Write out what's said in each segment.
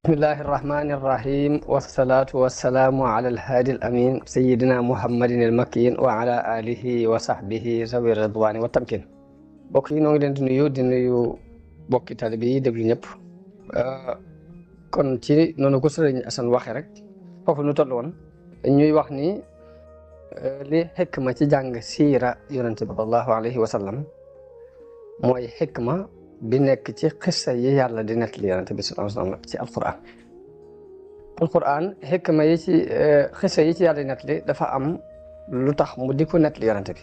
bismillahi irrahmani irrahim wasalaatu wasalaamu ala alhaadi al amin sayidina muhammadin al makin wa ala alihi wa sahbihi zawi ridwani wa tamkin bokk yi noo ngi leen di nuyu bokki taalibe yi déglu ñëpp kon ci noonu ko sëriñ Asan waxe rek foofu nu toll woon ñuy wax ni li xikma ci jàng siira yonente bi sallallahu alayhi wa sallam mooy xikma bi nekk ci xissa yi yàlla di nettali yonente bi sallallahu alayhi wa sallam ci alquran xikma yi ci xissa yi ci yàlla di nettali dafa am lu tax mu di ko nettali yonente bi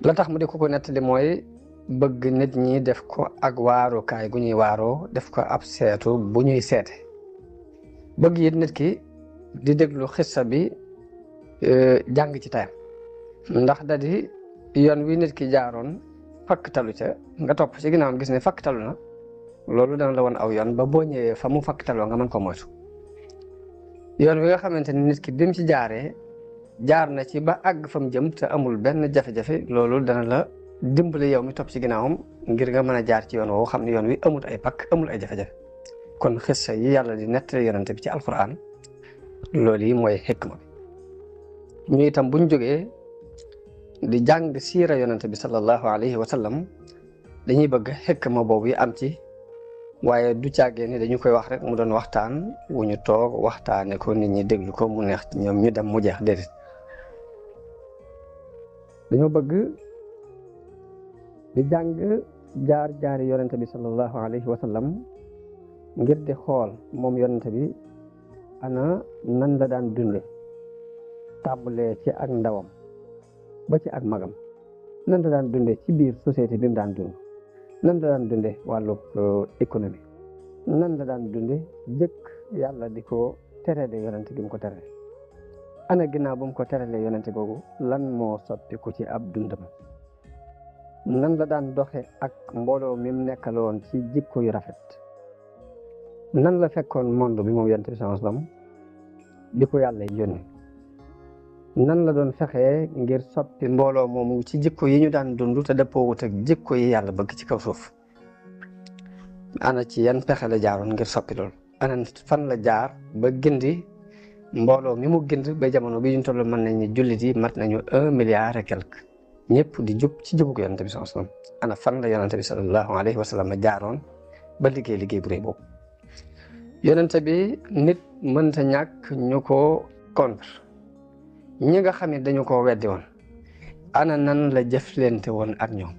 la tax mu di ko nettali mooy bëgg nit ñi def ko ak waarukaay gu ñuy waaroo def ko ab seetu bu ñuy seete bëgg it nit ki di déglu xissa bi jàng ci tayam ndax da di yoon wi nit ki jaaroon fakktalu ca nga topp ci ginnaawam gis ne fakktalu na loolu dana la woon aw yoon ba boo ñëwee fa mu fakktaloo nga mën ko moytu yoon wi nga xamante ni nit ki bim ci jaaree jaar na ci ba àgg fa mu jëm te amul benn jafe-jafe loolu dana la dimbali yow mi topp ci ginnaawam ngir nga mën a jaar ci yoon woowu xam ne yoon wi amul ay pakk amul ay jafe-jafe kon xissa yi yàlla di nettali yonente bi ci alquran loolu yi mooy xikma bi ñu itam buñ jógee di jàng siira yonente bi sallallahu alayhi wa sallam dañuy bëgg xikma boobu yi am ci waaye du càggee ni dañu koy wax rek mu doon waxtaan wu ñu toog waxtaane ko nit ñi déglu ko mu neex ñoom ñu dem mu jeex déedéet dañoo bëgg di jàng jaar-jaari yonente bi sallallahu alayhi wa sallam ngir di xool moom yonente bi ana nan la daan dunde tàmbalee ci ak ndawam ba ci ak magam nan la daan dunde ci biir société bi mu daan dund nan la daan dunde wàllu économie nan la daan dunde jëkk yàlla di ko terale yonente gi mu ko terale ana ginnaaw bu mu ko terale yonente googu lan moo soppiku ci ab dundam nan la daan doxe ak mbooloo mi mu nekkaloon ci jikko yu rafet nan la fekkoon monde bi moom yonente bi sallallahu alayhi wasallam di ko yàlla yónni nan la doon fexee ngir soppi mbooloo moomu ci jikko yi ñu daan dund te dëppoowut ak jikko yi yàlla bëgg ci kaw suuf ana ci yan pexe la jaaroon ngir soppi loolu ana fan la jaar ba gindi mbooloo mi mu gind ba jamono bi ñu toll mën nañ ni jullit yi mat nañu 1 milliard et quelque ñëpp di jub ci jubug yonente bi sallallahu alayhi wasallam ana fan la yonente bi sallallahu alayhi wasallam jaaroon ba liggéey bu rëy boobu yonente bi nit mënta ñàkk ñu ko contre ñi nga xam ne dañu ko weddi woon ana nan la jëflante woon ak ñoom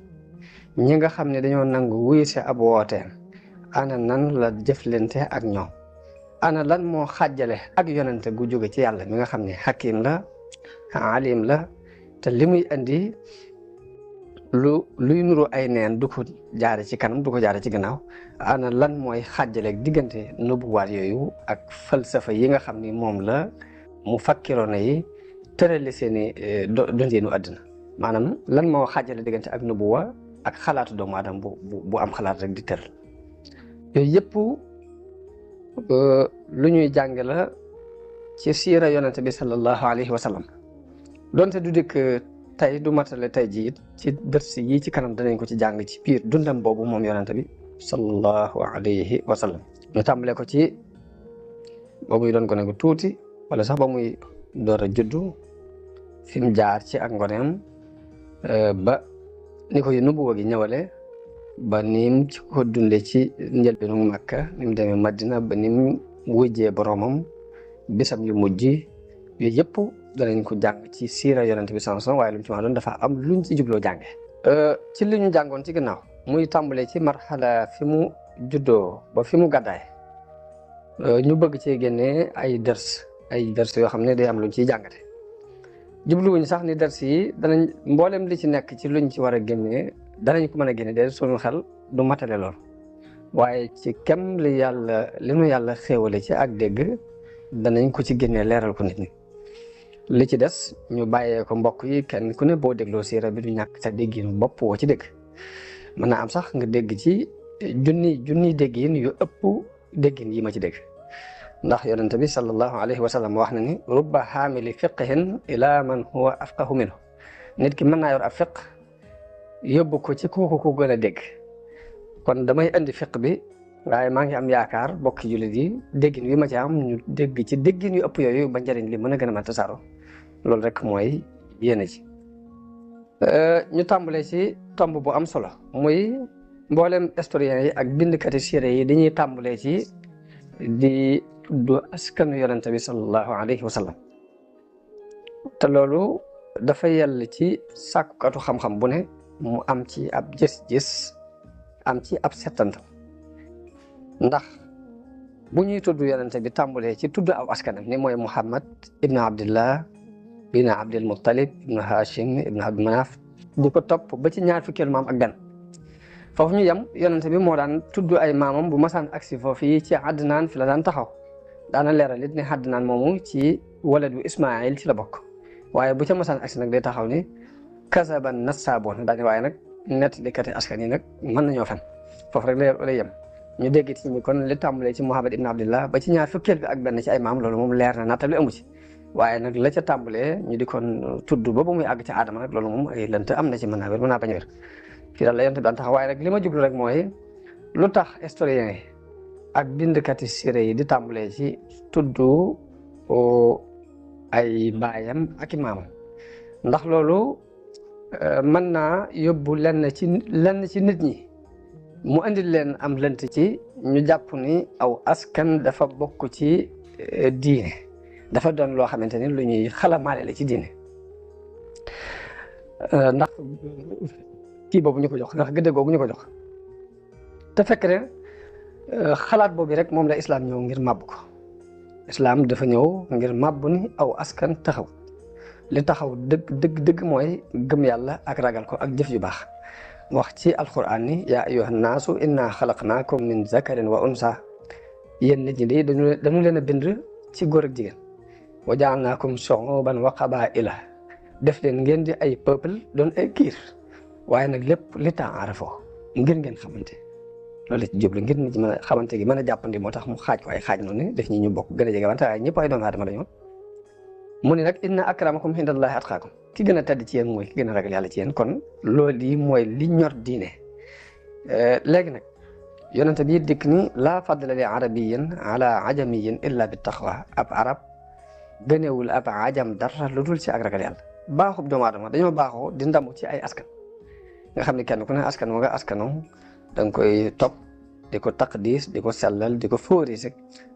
ñi nga xam ne dañoo nangu wuy si ab wooteem ana nan la jëflante ak ñoom ana lan moo xàjjale ak yonente gu jóge ci yàlla mi nga xam ne hakim la alim la te li muy andi luy nuru ay neen du ko jaare ci kanam du ko jaare ci gannaaw ana lan mooy xàjjaleeg diggante nubuwaat yooyu ak falsafa yi nga xam ni moom la mu fakkiroona yi tërali seeni dundinu àddina maanaam lan moo xàjjale diggante ak nubuwa ak xalaatu doomu aadama bu am xalaat rek di tëral yooyu yëpp lu ñuy jàng la ci siira yonente bi sallallahu alayhi wa sallam donte du dikk tey du matale tey ji it ci dërsi yi ci kanam danañ ko ci jàng ci biir dundam boobu moom yonente bi sallallahu alayhi wa sallam ñu tàmbale ko ci ba muy doon gone gu tuuti wala sax ba muy door a juddu fi mu jaar ci ak ngoneem ba ni ko nubuwa gi ñëwale ba nim ci ko dunde ci njëlbeenu Makka ni mu demee Madina ba nim wujjee boromam bisam yu mujj yooyu yëpp danañ ko jàng ci siira yonente bi sallallahu alayhi wasallam waaye lu mu ci wax doon dafa am luñ ci jubloo jànge ci li ñu jàngoon ci gannaaw muy tàmbalee ci marxala fi mu juddoo ba fi mu gàddaay ñu bëgg cee génnee ay dërs yoo xam ne day am luñ ciy jàngate jubluwuñ sax ni dërs yi danañ mboolem li ci nekk ci luñ ci war a génnee danañ ko mën a génne de suñu xel du matale lool waaye ci kem li nu yàlla xéewale ci ak dégg danañ ko ci génnee leeral ko nit ñi li ci des ñu bàyyee ko mbokk yi kenn ku ne boo dégloo siira bi du ñàkk sa dégginu bopp woo ci dégg mën naa am sax nga dégg ci junni déggin yu ëpp déggin yi ma ci dégg ndax yonente bi sallallahu alayhi wa sallam wax na ni rubba xaamili fiqhin ila man huwa afqahu minhu nit ki mën naa yor ab fiq yóbbu ko ci kooku ko gën a dégg kon damay indi fiq bi waaye maa ngi am yaakaar bokki jullit yi déggin wi ma ci am ñu dégg ci déggin yu ëpp yooyu ba njëriñ li mën a gën a mën tasaaro loolu rek mooy yéene ji ñu tàmbalee ci tomb bu am solo muy mboolem historien yi ak bindkati siire yi dañuy tàmbalee ci di tudd askanu yonente bi sallallahu alayhi wa sallam te loolu dafa yell ci sàkkukatu xam-xam bu ne mu am ci ab gis-gis am ci ab settantal ndax bu ñuy tudd yonente bi tàmbalee ci tudd aw askanam ni mooy Muhammad ibnu Abdillah bin Abdul Muttalib ibnu Hashim ibnu Abdul Manaf di ko topp ba ci ñaar fukkeelu maam ak benn foofu ñu yem yonente bi moo daan tudd ay maamam bu masaan agsi foofu yi ci Adnaan fi la daan taxaw daana leeral it ne Adnaan moomu ci waladu Ismaayil ci la bokk waaye bu ca masaan agsi nag day taxaw ni kasaban nassaaboon daane waaye nag nettalikati askan yi nag mën nañoo fen foofu rek lay yem ñu dégg ci ñi kon li tàmbalee ci Muhammad ibn Abdillah ba ci ñaar fukkeel bi ak benn ci ay maam loolu moom leer na nattable amu ci waaye nag la ca tàmbalee ñu di kon tudd ba muy àgg ci aadama nag loolu moom ay lënt am na ci mën naa wér mën naa bañ a wér fii daal la yonent bi daan taxaw waaye nag li ma jublu rek mooy lu tax historien yi ak bindkati siire yi di tàmbalee ci tudd ay baayam ak i maamam ndax loolu mën naa yóbbu lenn ci nit ñi mu andil leen am lënt ci ñu jàpp ni aw askan dafa bokk ci diine dafa doon loo xamante ni lu ñuy xalamaale la ci diine ndax kii boobu ñu ko jox ndax gëdd googu ñu ko jox te fekk ne xalaat boobu rek moom la islaam ñëw ngir màbb ko islaam dafa ñëw ngir màbb ni aw askan taxaw li taxaw dëgg mooy gëm yàlla ak ragal ko ak jëf yu baax wax ci alquran ni yaa ayyuhan naasu inna xalaqnaakum min zakarin wa unsa yéen nit ñi de dañu leen a bind ci góor ak jigéen wa jaalnaakum shuuban wa qabaa'ila def leen ngeen di ay peuple doon ay kiir waaye nag lépp li ta'aarafoo ngir ngeen xamante loolu la ci jublu ngir nit ñi mën a xamante gi mën a jàppandi moo tax mu xaaj ko ay xaaj noonu def ñi ñu bokk gën a jege wante waaye ñëpp ay doomu aadama la ñu mu ni nag inna akramakum indallahi atqaakum ki gën a tedd ci yéen mooy ki gën a ragal yàlla ci yéen kon loolu yi mooy li ñor diine léegi nag yonente bi dikk ni laa fadla li arabiyin ala ajamiyin illa bi taqwa ab arab gënewul ab ajam dara lu dul ci ak ragal yàlla baaxub doomu aadama dañoo baaxoo di ndamu ci ay askan nga xam ne kenn ku ne askan moo nga askano da nga koy topp di ko taqdis di ko sellal di ko fóoris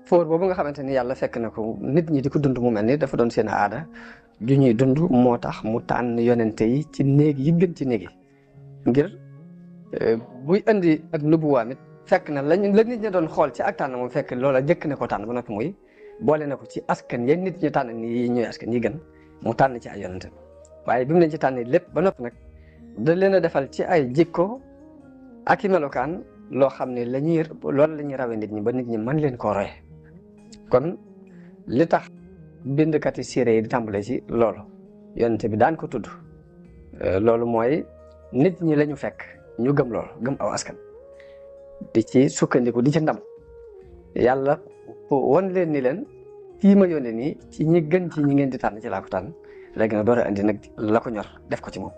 fóor boobu nga xamante ni yàlla fekk na ko nit ñi di ko dund mu mel ni dafa doon seen aada ju ñuy dund moo tax mu tànn yonente yi ci néeg yi gën ci néeg yi ngir buy indi ak nubuwaam it fekk na la nit ñi doon xool ci ak tànn moom fekk loola jëkk na ko tànn ba noppi muy boole na ko ci askan yéen nit ñi tànn ni ñooy askan yi gën mu tànn ci ay yonente waaye bi mu leen ci tànn lépp ba noppi nag da leen a defal ci ay jikko ak i melokaan loo xam ne loolu la ñuy rawee nit ñi ba nit ñi mën leen koo roye kon li tax bindkati siire yi di tàmbale ci loolu yonente bi daan ko tudd loolu mooy nit ñi lañu fekk ñu gëm loolu gëm aw askan di ci sukkandiku di ci ndam yàlla wan leen ni leen kii ma yónnee nii ci ñi gën ci ñi ngeen di tànn ci laa ko tànn léegi nag door a andi nag la ko ñor def ko ci moom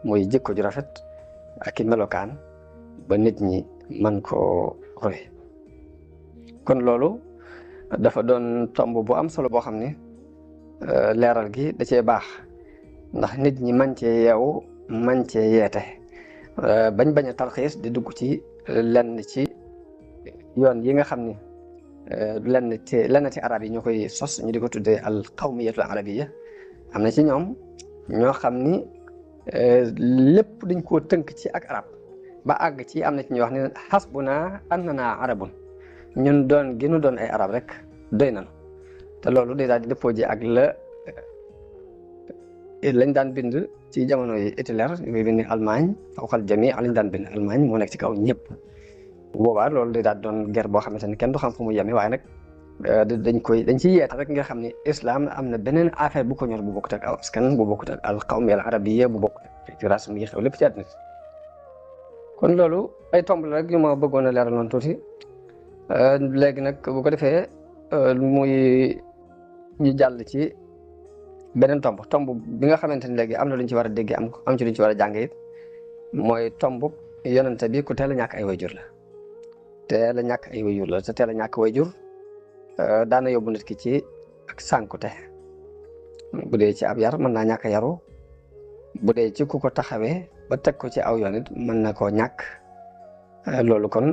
mooy jikko ju rafet ak i melokaan ba nit ñi man koo roy kon loolu dafa doon tomb bu am solo boo xam ne leeral gi da cee baax ndax nit ñi man cee yeewu man cee yeete bañ a tarxiis di dugg ci lenn ci yoon yi nga xam ni lenn ci arab yi ñoo koy sos ñu di ko tuddee al qawmiyatul arabiyya am na ci ñoom ñoo xam ni lépp dañ koo tënk ci ak arab ba àgg ci am na ci ñuy wax ne hasbuna annana arabun ñun doon gënu doon ay arab rek doy nañu te loolu day daal di dëppoo ji ak lañ daan bind ci jamono yi Hitler muy bind Allemagne fawqal jamii lañ daan bind Allemagne moo nekk ci kaw ñëpp boobaa loolu day daal doon guerre boo xamante ni kenn du xam fu mu yemee waaye nag dañ ciy yeeta rek nga xam ne islam am na beneen affaire bu ko ñor bu bokkut ak aw askan bu bokkut ak al qawmi al arabiyya bu bokkut ak race mi xew lépp ci àddina kon loolu ay tomb la rek yu ma bëggoon a leeral noonu tuuti léegi nag bu ko defee muy ñu jàll ci beneen tomb bi nga xamante ni léegi am na lu ñu ci war a dégg am ci lu ñu ci war a jàng it mooy tomb yonente bi ku teel a ñàkk ay wayjur la teel a ñàkk ay wayjur la te teel a ñàkk wayjur daana yóbbu nit ki ci ak sànkute bu dee ci ab yar mën naa ñàkk yaru bu dee ci ku ko taxawee ba teg ko ci aw yoon it mën na koo ñàkk loolu kon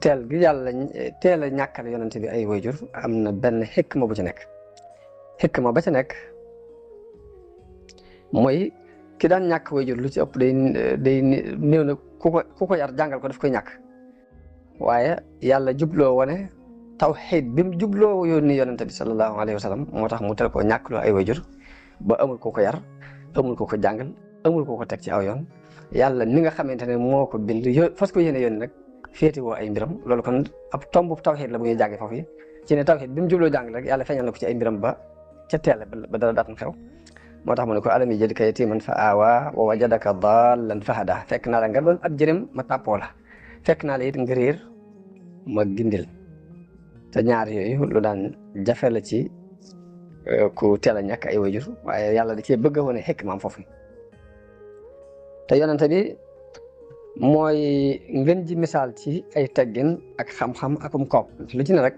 teel gi yàlla teel a ñàkkal yonente bi ay wayjur am na benn xikma bu ci nekk xikma ba ci nekk mooy ki daan ñàkk wayjur lu ci ëpp day néew na ku ko yar jàngal ko daf koy ñàkk waaye yàlla jubloo wane tawxiid bi mu jubloo yónni yonente bi sallallahu alayhi wa sallam moo tax mu tel koo ñàkk loo ay wayjur ba amul ko ko yar amul ko ko jàngal amul ko ko teg ci aw yoon yàlla ni nga xamante ne moo ko bind fas ko yéene yónni nag féeti woo ay mbiram loolu kon ab tomb tawxiid la bu ñuy jànge foofu ci ne tawxiid bi mu jubloo jàngal rek yàlla feeñal na ko ci ay mbiram ba ca teel ba dara daatan xew moo tax mu ne ko alam yajidka yatiiman fa aawaa wa wajadaka daallan fa hadaa fekk naa la nga doon ab jërëm ma tàppoo la fekk naa la it nga réer ma gindil te ñaar yooyu lu daan jafe la ci ku teel a ñàkk ay wayjur waaye yàlla da cee bëgg a wane xikmaam foofu te yonente bi mooy ngeen ji misaal ci ay teggin ak xam-xam akum koom lu ci ne rek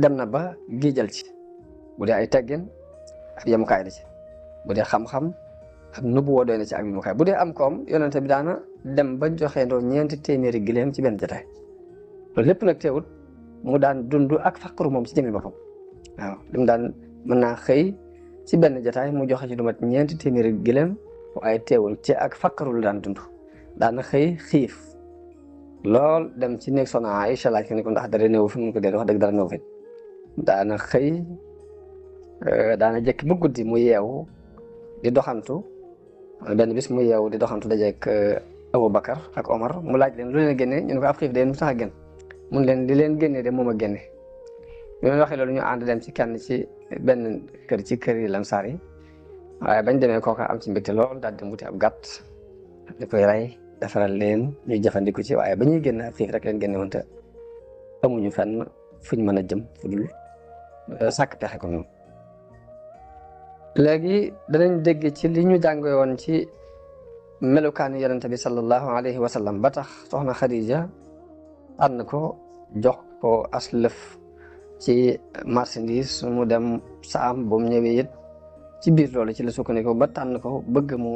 dem na ba giijal ci bu dee ay teggin ab yemukaay la ci bu dee xam-xam ak nubuwoo doy na ci ak yemukaay bu dee am koom yonente bi daana dem ba joxe ndoo 400 gileem ci benn jotaay loolu lépp nag teewut mu daan dund ak faqru moom ci jëmmi boppam waaw li mu daan mën naa xëy ci benn jotaay mu joxe ci lu mat 400 gileem waaye teewul ci ak faqru la daan dund daana xëy xiif lool dem ci néeg Soxna Aïcha laaj ko ne ko ndax dara néew fi mu ko dee wax dëgg dara néew fi daana xëy daana jëkk ba guddi mu yeewu di doxantu benn bis mu yeewu di doxantu dajeek Aboubacar ak Omar mu laaj leen lu leen génne ñu ne ko ab xiif de mu tax a génn mun leen di leen génne de moom a génne bi leen waxee loolu ñu ànd dem ci kenn ci benn kër ci kër yi Lansaar yi waaye bañ demee kooka am ci mbégte lool daal di wuti ab gàtt di koy rey defaral leen ñuy jëfandiku ci waaye ba ñuy génn ab xiif rek leen génne woon te amuñu fenn fuñ mën a jëm fu dul sàkk pexe ko noonu léegi danañ dégg ci li ñu jàngee woon ci melukaanu yonente bi sallallahu alayhi wa sallam ba tax soxna Khadija ànd ko jox ko aslëf ci marchandise mu dem saam ba mu ñëwee it ci biir loolu ci la sukkandiku ba tànn ko bëgg mu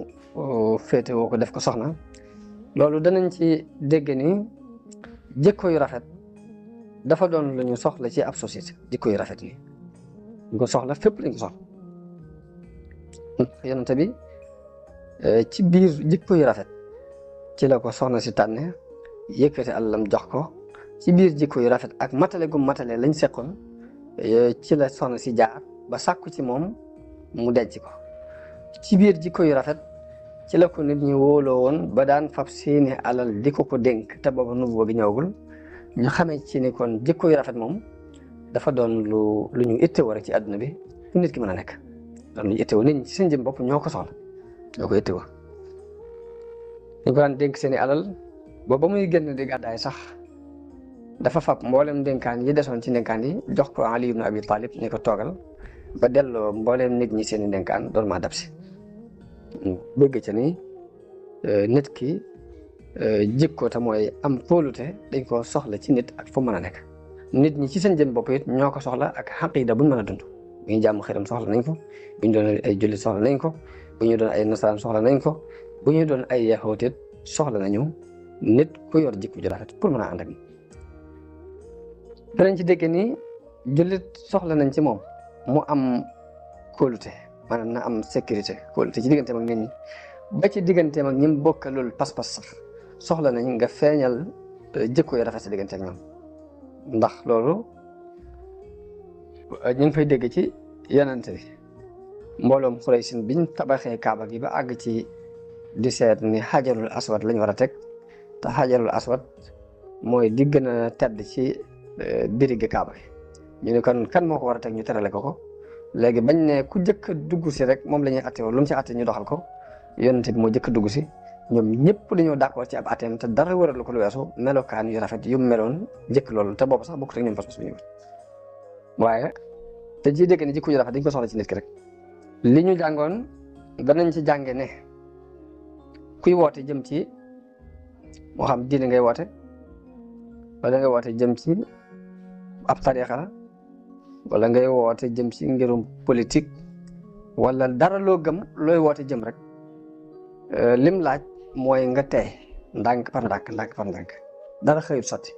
féete woo ko def ko soxna loolu danañ ci dégg ni jikko yu rafet dafa doon lu ñu soxla ci ab société jikko yu rafet yi ñu ko soxla fépp lañ ko soxla yonente bi ci biir jikko yu rafet ci la ko soxna si tànne yëkkati àllam jox ko ci biir jikko yu rafet ak matale gu matale lañ seqoon ci la soxna si jaar ba sàkku ci moom mu denc ko ci biir jikko yu rafet ci la ko nit ñi wóoloo woon ba daan fab seeni alal di ko dénk te booba nubuwa gi ñëwagul ñu xamee ci ni kon jikko yu rafet moom dafa doon lu ñu ittewoo rek ci àdduna bi fu nit ki mën a nekk doon lu ñu ittewoo nit ñi ci seen jëm bopp ñoo ko soxla ñoo ko ittewoo ñu ko daan dénk seeni alal ba muy génn di gàddaay sax dafa fab mboolem dénkaan yi desoon ci dénkaan yi jox ko Ali ibn Abi Talib ni ko toogal ba delloo mbooleem nit ñi seeni dénkaan doon maa dab si bëgg ca ni nit ki jikko te mooy am kóolute dañ ko soxla ci nit ak fu mën a nekk nit ñi ci seen jëm bopp it ñoo ko soxla ak xaqiida buñ mën a dund bu ñu jàmm xëram soxla nañ ko bu ñu doon ay jullit soxla nañ ko bu ñu doon ay nasaraan soxla nañ ko bu ñu doon ay yaxoot it soxla nañu nit ku yor jikko ju rafet pour mën a ànd ak danañ ci dégg ni jullit soxla nañ ci moom mu am kóolute maanaam na am sécurité kóolute ci digganteem ak nit ñi ba ci digganteem ak ñi mu bokkalul pas-pas sax soxla nañ nga feeñal jikko yu rafet ci diggante ak ñoom ndax loolu ñu ngi fay dégg ci yonente bi mbooloom Xuraysin biñ tabaxee Kaaba gi ba àgg ci di seet ni xajarul aswad lañ war a teg te xajarul aswad mooy di gën a tedd ci birigi Kaaba gi ñu ne kon kan moo ko war a teg ñu terale ko léegi bañ ne ku jëkk a dugg si rek moom la ñuy attewoo lu mu ci atte ñu doxal ko yonente bi moo jëkk a dugg si ñoom ñëpp dañoo d'accord ci ab atteem te dara wëralu ko lu weesu melokaan yu rafet yu meloon jëkk loolu te boobu sax bokkut ak ñoom pas-pas bu ñu waaye te ji dégg ne jikko yu rafet dañ ko soxla ci nit ki rek li ñu jàngoon danañ ci jànge ne kuy woote jëm ci moo xam diine ngay woote wala ngay woote jëm ci ab tarixa wala ngay woote jëm ci ngirum politique wala dara loo gëm looy woote jëm rek lim laaj mooy nga tey ndànk par ndànk dara xëyut sotti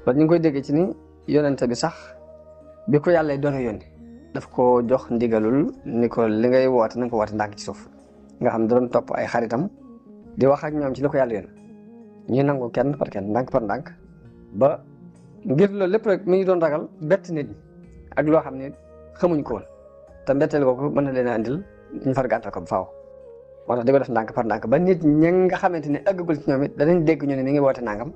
loolu ñu ngi koy déggee ci ni yonente bi sax bi ko yàlla doon yónni daf ko jox ndigalul ni ko li ngay woote na nga ko woote ndànk ci suuf nga xam da doon topp ay xaritam di wax ak ñoom ci li ko yàlla yónni ñuy nangu kenn par kenn ndànk par ndànk ba ngir loolu lépp rek mi ngi doon ragal bett nit ñi ak loo xam ne xamuñ ko woon te mbetteel kooku mën na leen a andil ñu far gàntal ko bu faaw moo tax di ko def ndànk par ndànk ba nit ñi nga xamante ne àggagul ci ñoom it danañ dégg ñu ne mi ngi woote nangam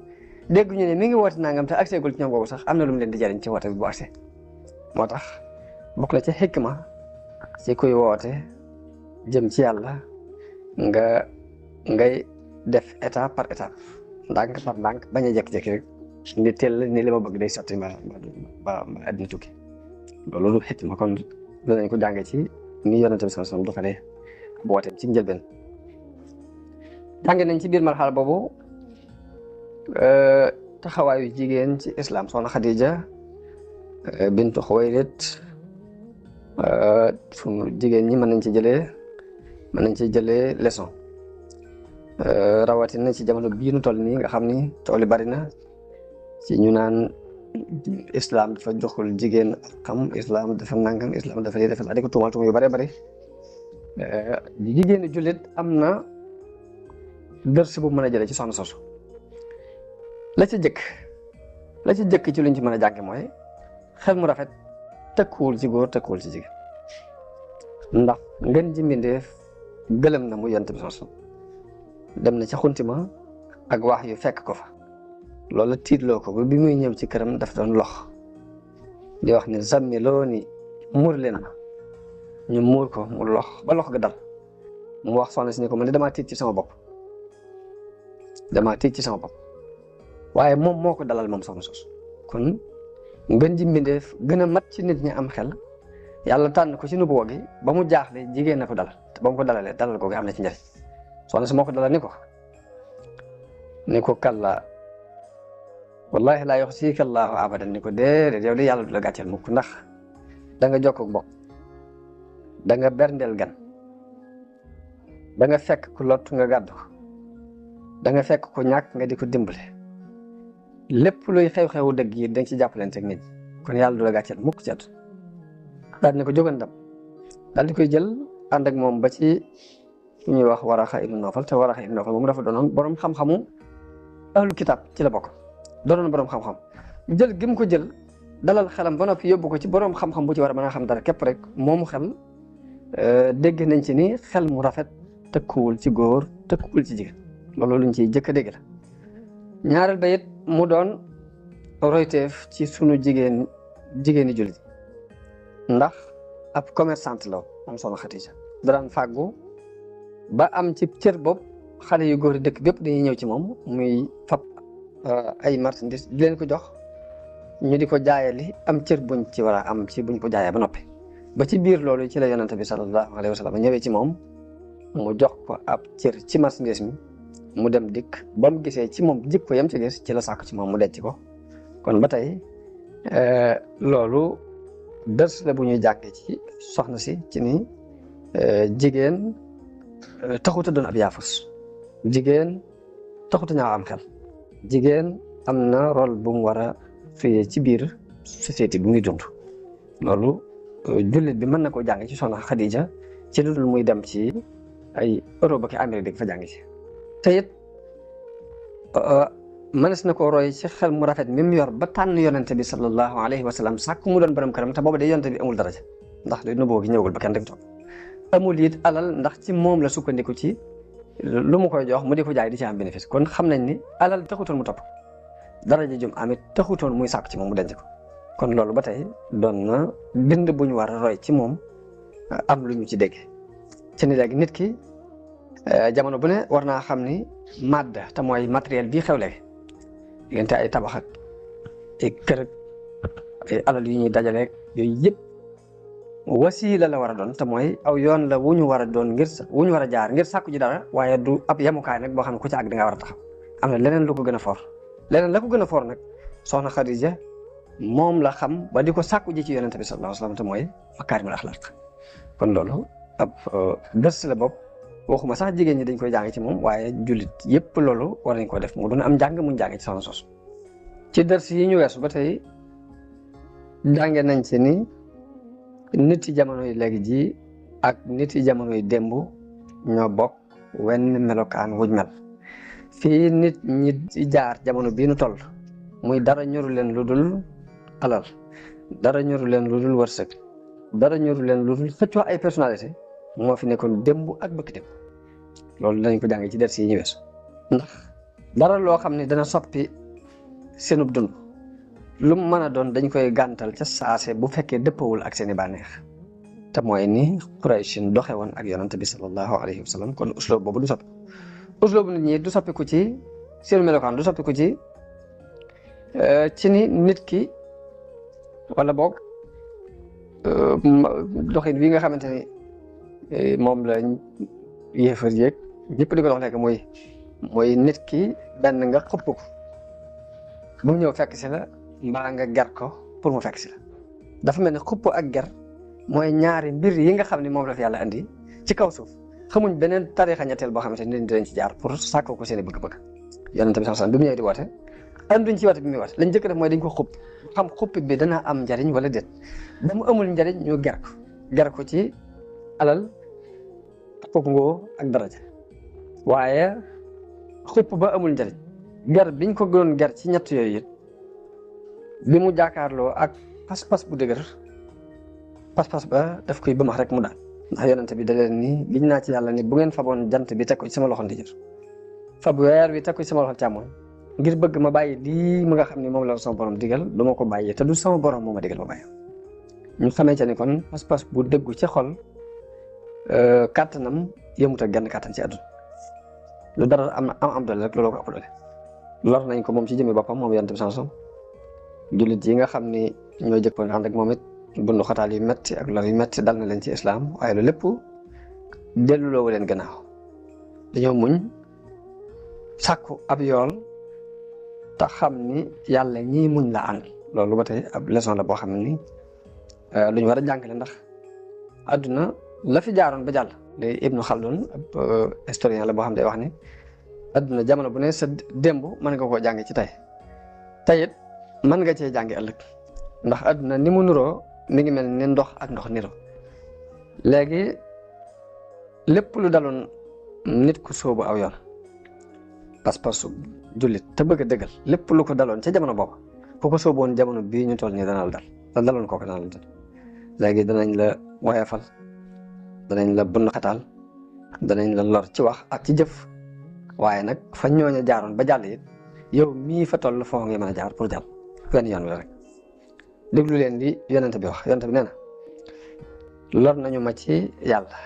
dégg ñu ne mi ngi woote nangam te agseegul ci ñoom boobu sax am na lu mu leen di jariñ ci woote bi bu agsee moo tax bokk na ci xikma ci kuy woote jëm ci yàlla ngay def étape par étape ndànk par ndànk bañ a jékki-jékki rek ni teel ni li ma bëgg day sotti ba àddina tukki loolu xikma kon danañ ko jànge ci ni yonente bi sallallahu alayhi wasallam doxalee wooteem ci njëlbeen jànge nañ ci biir marxala boobu taxawaayu jigéen ci islam soxna Xadija bintu Xuwaylid sunu jigéen ñi mën nañ ci jëlee leçon rawatina ci jamono bii nu toll nii nga xam ni tool yi bari na ci ñu naan islam dafa joxul jigéen xam islam dafa nangam islam dafa defal adi ko tuumal yu bari bari jigéenu jullit am na dërs bu mën a jëlee ci soxna sosu la ci jëkk ci luñ ci mën a jànge mooy xel mu rafet tëkkuwul ci góor tëkkuwul ci jigéen ndax ngeen ji mbindeef gëlëm na mu yonent bi sosu dem na ci xuntima ak wax yu fekk ko fa loolu tiitloo ko ba bi muy ñëw ci këram daf doon lox di wax ni zammi loo ni muur leen ma ñu muur ko mu lox ba lox ga dal mu wax soxna si ni ko man de damaa tiit ci sama bopp waaye moom moo ko dalal moom soxna sos kon ngeen ji mbindeef gën a mat ci nit ñi am xel yàlla tànn ko ci nubuwa gi ba mu jaaxle jigéen na ko dalal te ba mu ko dalalee dalal ko gi am na ci njëriñ soxna si moo ko dalal ni ko kalla wallahi laa yuxzika Allahu abadan ni ko déedéet yow de yàlla du la gàcceel mukk ndax da nga jokk mbokk da nga berndeel gan da nga fekk ku lot nga gàddu ko da nga fekk ku ñàkk nga di ko dimbale lépp luy xew-xewu dëgg yi dañ ci jàppalante ak nit ñi kon yàlla du la gàcceel mukk ci at daal ni ko jógan dem daal di koy jël ànd ak moom ba ci fu ñuy wax Waraxa ibn Nawfal te Waraxa ibn Nawfal moom dafa doonoon borom xam-xamu ahlu kitab ci la bokk doonoon borom xam-xam jël gi mu ko jël dalal xelam ba noppi yóbbu ko ci borom xam-xam bu ci war a mën a xam dara képp rek moomu xel dégg nañ ci ni xel mu rafet tëkkuwul ci góor tëkkuwul ci jigéen loolu luñ ciy jëkk a dégg la ñaareel ba it mu doon royteef ci sunu jigéeni jullit ndax ab commerçante la am soxna Xadija daan fàggu ba am ci cër bopp xale yu góor yi dëkk bépp dañuy ñëw ci moom muy fab ay marchandise di leen ko jox ñu di ko jaayali am cër buñ ci war a am ci buñ ko jaayee ba noppi ba ci biir loolu ci la yonente bi sallallahu alayhi wa sallam ñëwee ci moom mu jox ko ab cër ci marchandise mi mu dem dikk ba mu gisee ci moom jikko yam ci gis ci la sàkk ci moom mu denc ko kon ba tey loolu dërs la bu ñuy jàngee ci soxna si ci ni jigéen taxut a doon ab yaafus jigéen taxut a ñaaw am xel jigéen am na rôle bu mu war a suyee ci biir société bi muy dund loolu jullit bi mën na koo jàng ci soxna Xadija ci lu dul muy dem ci ay Europe ak Amérique di fa jàng ci te it mënees na koo roy ci xel mu rafet mi mu yor ba tànn yonente bi sallallahu alayhi wa sallam sàkk mu doon borom këram te booba de yonente bi amul daraja ndax de nuboo gi ñëwagul ba kenn rek toog amul it alal ndax ci moom la sukkandiku ci lu mu koy jox mu di ko jaay di ci am bénéfice kon xam nañ ni alal taxutoon mu topp daraja jum amit taxutoon muy sàkk ci moom mu denc ko kon loolu ba tey doon na bind bu ñu war a roy ci moom am lu ñu ci dégg ci ni léegi nit ki jamono bu ne war naa xam ni madda te mooy matériel bii xew léegi diggante ay tabax ak ay kër ay alal yu ñuy dajaleeg yooyu yëpp wasiila la war a doon te mooy aw yoon la wu ñu war a doon wu ñu war a jaar ngir sàkku ji dara waaye du ab yemukaay nag boo xam ne ku ci àgg da nga war a taxaw am na leneen lu ko gën a for leneen la ko gën a for nag soxna Xadija moom la xam ba di ko sàkku ji ci yonente bi sallallahu alayhi wa sallam te mooy makaarimul axlaaq kon loolu ab dërs la bopp waxuma sax jigéen ñi dañ koy jàng ci moom waaye jullit yépp loolu war nañ ko def mu doon am njàng muñ jàng ci soxna sos ci dërs yi ñu weesu ba tey jànge nañ ci ni nit yi jamono yi léegi ji ak nit yi jamono yi démb ñoo bokk wenn melokaan wuñ mel fii nit ñi di jaar jamono bii nu toll muy dara ñoru leen lu dul alal dara ñoru leen lu dul wërsëg dara ñoru leen lu dul xëccoo ay personnalité moo fi nekkoon démb ak bëkk démb loolu dañ ko jàngee ci ders yi ñu weesu ndax dara loo xam ne dana soppi seenub dund lu mu mën a doon dañ koy gàntal ca saase bu fekkee dëppawul ak seeni bànneex te mooy ni Qurayshin doxe woon ak yonante bi sallallahu alayhi wa sallam kon usloob boobu du soppi usloob nit ñi du soppiku ci seenu melokaan du soppiku ci ni nit ki wala boog doxin wi nga xamante ni moom la yéefar yéeg ñëpp di ko dox lekk mooy nit ki benn nga xëpp ko bu mu ñëw fekk si la mbaa nga ger ko pour mu fekk si la dafa mel ne xupp ak ger mooy ñaari mbir yi nga xam ne moom la fi yàlla andi ci kaw suuf xamuñ beneen tariixa ñetteel boo xamante ni dinañ ci jaar pour sàkkoo ko seen i bëgg-bëgg yonent bi sallallahu alayhi wasallam bi mu ñëwee di woote anduñ ci woote bi muy woote lañ njëkk def mooy dañ ko xupp xam xupp bi dana am njariñ wala déet ba mu amul njariñ ñu ger ko ci alal ak ngoo ak daraja waaye xupp ba amul njariñ ger biñ ko doon ger ci ñett yooyu it bi mu jàkkaarloo ak pas-pas bu dëgër pas-pas ba daf koy bëmax rek mu daal ndax yonente bi da leen ni giñ naa ci yàlla ni bu ngeen faboon jant bi teg ko ci sama loxo ndijoor fab weer wi teg ko ci sama loxo càmmoñ ngir bëgg ma bàyyi lii mu nga xam ne moom la sama borom digal du ma ko bàyyi te du sama borom moo ma digal ma bàyyi ñu xamee ca ni kon pas-pas bu dëggu ci xol kàttanam yëmut ak genn kàttan ci àdduna lu dara am doole rek looloo ko ëpp doole lor nañ ko moom ci jëmmi boppam moom yonente bi sallallahu alayhi wasallam jullit yi nga xam ni ñoo jëkkoon ànd ak moom it bundu xataal yu metti ak lor yu metti dal na leen ci islam waaye lu lépp delluloowu leen gannaaw dañoo muñ sàkku ab yool te xam ni yàlla ñii muñ la ànd loolu ba tey ab leçon la boo xam ne ni lu ñu war a jàngale ndax àdduna la fi jaaroon ba jàll day Ibnu Khaldun ab historien la boo xam ne day wax ni àdduna jamono bu ne sa démb mën nga koo jàng ci tey it mën nga cee jàngi ëllëg ndax àdduna ni mu nuroo mi ngi mel ni ndox ak ndox niro léegi lépp lu daloon nit ku sóobu aw yoon pas-pasu jullit te bëgg a dëggal lépp lu ko daloon ca jamono boobu ku ko sóoboon jamono bii ñu toll nii dana la dal te daloon kooku dana la dal léegi danañ la woyafal danañ la bund xataal danañ la lor ci wax ak ci jëf waaye nag fa ñooña jaaroon ba jàll it yow mii fa toll foo nga mën a jaar pour jàll wenn yoon wi la rek déglu leen li yonente bi wax yonente bi nee na lor nañu ma ci yàlla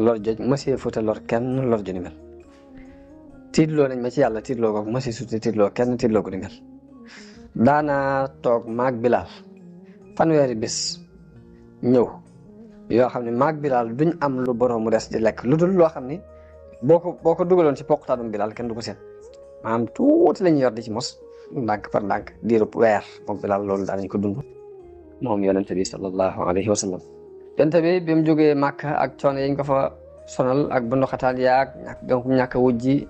lor joj monsieur futa lor kenn lor ju ni mel tiitloo nañ ma ci yàlla tiitloo ko monsieur suti tiitloo kenn tiitloo ko ni mel daanaa toog maag Bilaal fanweeri bis ñëw yoo xam ne maag Bilaal duñ am lu boroomu des di lekk lu dul loo xam ni boo ko dugaloon ci poqtaanum Bilaal kenn du ko seen maanaam tuuti lañuy yor di ci mos ndànk par ndànk diirub weer moom Bilaal loolu daanañ ko dund moom yonente bi sallallahu alayhi wa sallam yonente bi mu jógee Màkka ak coono yañ ko fa sonal ak bunduxataal yaag ñàkk wujji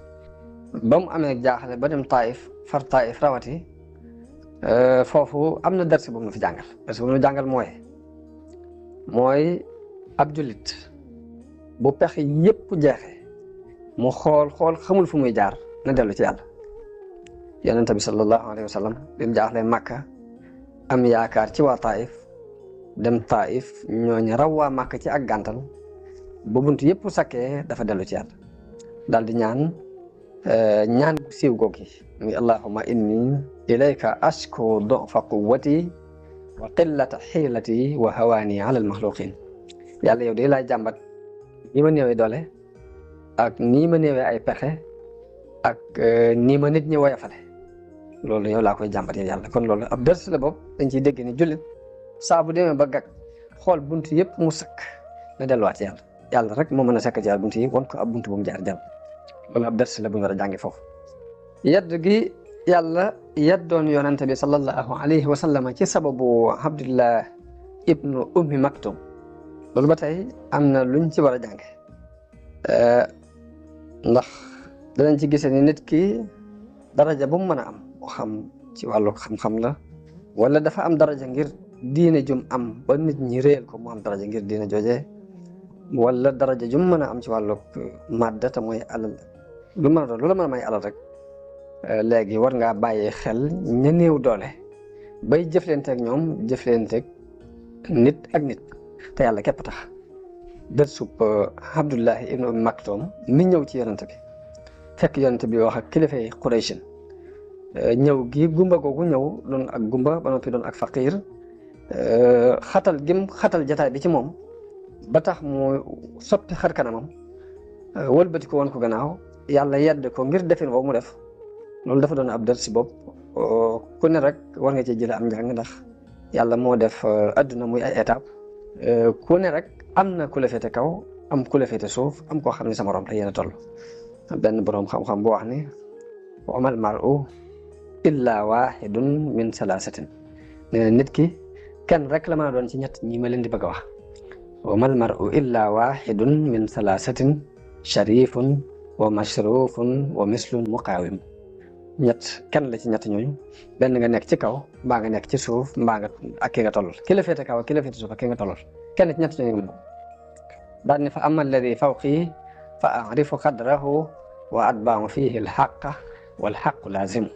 ba mu amee jaaxle ba dem Taif far Taif rawati foofu am na darsi bu mu fi jàngal darsi bu mu jàngal mooy ab jullit bu pexe yépp jeexe mu xool xamul fu muy jaar na dellu ci yàlla yonente bi sallallahu alayhi wa sallam bi mu jaaxlee Màkka am yaakaar ci waa Taif dem Taif ñooñu raw waa Màkka ci ak gàntal ba bunt yëpp sakkee dafa dellu ci yàlla daal di ñaan bu siiw googi muy allahumma inni ilayka ashku du'fa quwwati wa qillata xiilati wa hawaani ala almaxluqin yàlla yow de laay jàmbat nii ma néewee doole ak nii ma néewee ay pexe ak nii ma nit ñi woyofale loolu yow laa koy jàmbat yow yàlla kon loolu ab ders la boobu dañ ciy dégg ni jullit saa bu demee ba gag xool bunt yëpp mu sakk na delluwaat ci yàlla rek moo mën a sakk ci bunt yi won ko ab bunt bu mu jaar jàll loolu ab ders la bu ñu war a jàngi foofu yedd gi yàlla yeddoon yonente bi sallallahu alayhi wa sallam ci sababu Abdullah ibnu ummi maktum loolu ba tey am na luñ ci war a jànge ndax danañ ci gisee ni nit ki daraja bu mu mën a am moo xam ci wàllu xam-xam la wala dafa am daraja ngir diine jum am ba nit ñi réel ko mu am daraja ngir diine jooje wala daraja jum mën a am ci wàllu madda te mooy alal lu mën a doon lu la mën a may alal rek léegi war ngaa bàyyi xel ña néew doole bay jëflanteeg ñoom jëflanteeg nit ak nit te yàlla képp tax dët sub Abdullahi ibnu Ummi Maktum mi ñëw ci yonent bi fekk yonent bi wax ak kilifay Qurayshin ñëw gi gumba googu ñëw doon ak gumba ba noppi doon ak faqir xatal gim xatal jataay bi ci moom ba tax mu soppi xar kanamam wëlbati ko woon ko gannaaw yàlla yedd ko ngir defin boobu mu def loolu dafa doon ab dër si bopp ku ne rek war nga cee jële am njàng ndax yàlla moo def adduna muy ay étape ku ne rek am na ku la féete kaw am ku la féete suuf am koo xam ne sama morom te yéen a toll benn boroom xam-xam bu wax ni wa mal mar'u illa wahidun min salasatin nee na nit ki kenn rek la mën a doon ci ñett ñi ma leen di bëgg a wax wa mal mar'u illa wahidun min salasatin sharifun wa mashrufun wa mislun muqawim ñett kenn la ci ñett ñooñu benn nga nekk ci kaw mbaa nga nekk ci suuf mbaa nga ak ki nga tollal ki la féete kaw ak ki la féete suuf ak ki nga tollal kenn ci ñett ñooñu daan ne fa amma alladi fawqi fa arifu qadrahu wa atba'u fihi alxaqa walxaqu lazimu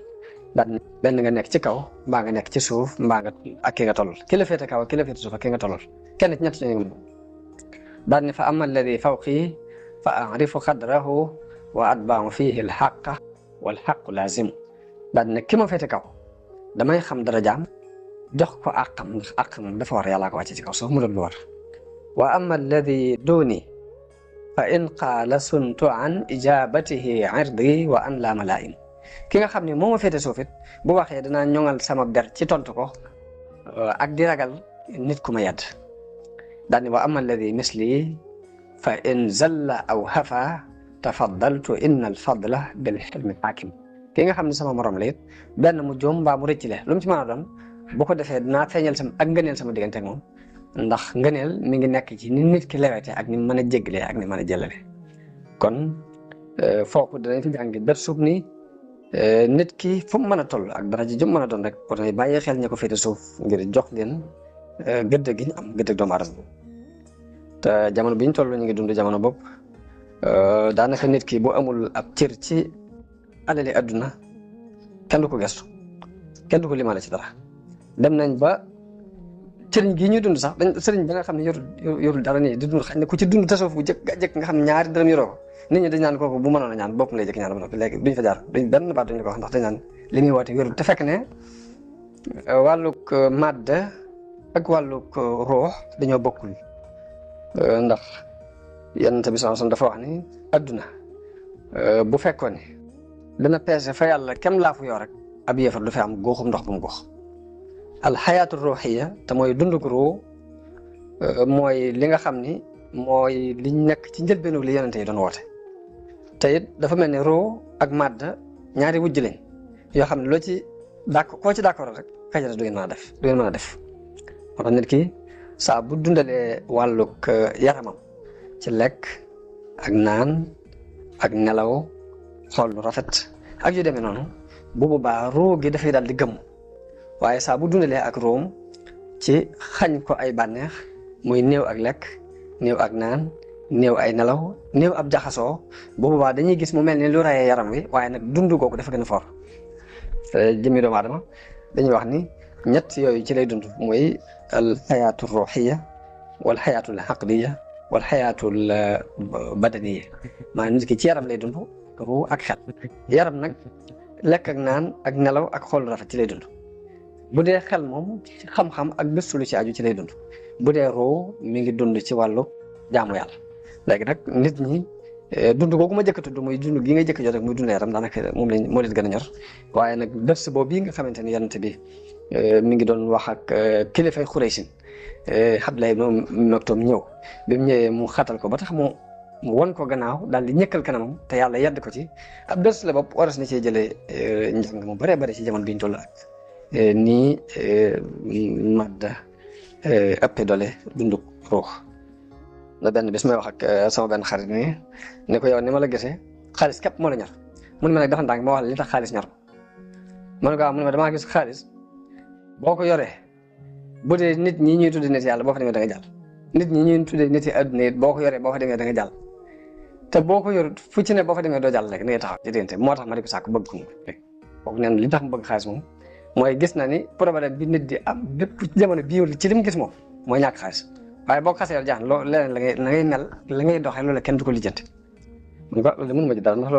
daan ne benn nga nekk ci kaw mbaa nga nekk ci suuf mbaa nga ak ki nga tollal ki la féete kaw ak ki la féete suuf ak ki nga tollal kenn ci ñett ñooñu daan ne fa amma alladi fawqi fa arifu qadrahu wa atba'u fihi alxaqa walxaqu lazimu daan ne ki ma féete kaw damay xam darajaam jox ko àqam ndax àq moom dafa war yàllaa ko wàcce ci kaw suuf mu doon lu war wa amma alladi duni fa in qaala suntu an ijabatihi irdi wa an la malaim ki nga xam ne moo ma féete suuf it bu waxee danaa ñoŋal sama der ci tontu ko ak di ragal nit ku ma yedd daan ne wa amma alladi misli fa in zalla aw hafa tafaddaltu inna al fadla bil hilmi hakim ki nga xam ne sama morom la it benn mu joom mbaa mu rëcc le lu mu ci mën a doon bu ko defee dinaa feeñal sama ak ngëneel sama diggante ak moom ndax ngëneel mi ngi nekk ci ni nit ki lewete ak ni mën a jéggalee ak ni mën a jëlale kon foofu danañ fi jàngi dër suuf ni nit ki fu mu mën a toll ak daraja ju mën a doon rek pour nay bàyyi xel ña ko féete suuf ngir jox leen gëdd gi ñu am gëdd doomu aadama te jamono bi ñu toll ñu ngi dund jamono bopp daanaka nit ki bu amul ab cër ci alali adduna kenn du ko gestu kenn du ko limaale ci dara dem nañ ba sëriñ gii ñuy dund sax dañ sëriñ ba nga xam ne yorul dara nii di dund xañ ne ku ci dund tasawuf bu jëkk nga xam ne ñaari dërëm yoroo ko nit ñi dañ naan kooku bu mënoon a ñaan bopp lay jëkk ñaan ba noppi léegi duñ fa jaar duñ benn baat duñ ko wax ndax dañ naan li muy woote wérul te fekk ne wàllug madda ak wàllug ruux dañoo bokkul ndax Yonent bi sallallahu alayhi wasallam dafa wax ni adduna bu fekkoon ni dana peese fa yàlla kem laa fu yoo rek ab yéefar du fi am góoxum ndox bu mu góox alxayaatu ruuxiya te mooy dundug ruu mooy li nga xam ni mooy liñ nekk ci njëlbeenu li yonente yi doon woote te it dafa mel ni ruu ak màdd ñaari wujj lañ yoo xam ne loo ci koo ci d'accord rek kajara du ngeen mën a def moo tax nit ki saa bu dundalee wàllug yaramam ci lekk ak naan ak nelaw xool lu rafet ak yu demee noonu bu boobaa ruu gi dafay daal di gëmm waaye saa bu dundalee ak room ci xañ ko ay bànneex muy néew ak lekk néew ak naan néew ay nelaw néew ab jaxasoo bu boobaa dañuy gis mu mel ni lu rayee yaram wi waaye nag dund googu dafa gën a for jëmmi doomu aadama dañuy wax ni ñett yooyu ci lay dund muy al xayaatu ruuxiya wal xayaatu al aqliya wal xayaatu al badaniya maanaam nit ki ci yaram lay dund ruu ak xel yaram nag lekk ak naan ak nelaw ak xool rafet ci lay dund bu dee xel moom ci xam-xam ak gëstu lu ci aju ci lay dund bu dee ruu mi ngi dund ci wàllu jaamu yàlla léegi nag nit ñi dund googu ma jëkk a tudd muy dund gi nga jëkk jot rek muy dund yaram daanaka moom lañ moo leen gën a ñor waaye nag dërs boobu bii nga xamante ni yonent bi mi ngi doon wax ak kilifay Xuraysin Abdullah ibn Maktum ñëw bi mu ñëwee mu xatal ko ba tax mu mu won ko gannaaw daal di ñëkkal kanamam te yàlla yedd ko ci ab dërs la bopp waras na cee jëlee njàng mu bare bare ci jamono biñ toll ak nii madda ëppe doole dunduk ruux na benn bis may wax ak sama benn xarit nii ne ko yow ni ma la gisee xaalis képp moo la ñor mun ma nag dafa ndànk ma wax la li tax xaalis ñor man ko mun ma damaa gis xaalis boo ko yoree bu dee nit ñi ñuy tudde nit yàlla boo fa demee da nga jàll nit ñi ñuy tudde nit yi adduna it boo ko yoree boo fa demee da nga jàll te boo ko yor fu ci ne boo fa demee doo jàll rek da ngay taxaw ci diggante moo tax ma di ko sàkk bëgg ko moom kooku neen li tax mu bëgg xaalis moom mooy gis na ni problème bi nit di am bépp jamono bii ci li mu gis moom mooy ñàkk xaalis waaye boo ko xasee jaan loolu leneen la ngay mel la ngay doxee loolu kenn du ko lijjanti mun ko loolu mënuma ci dara ndax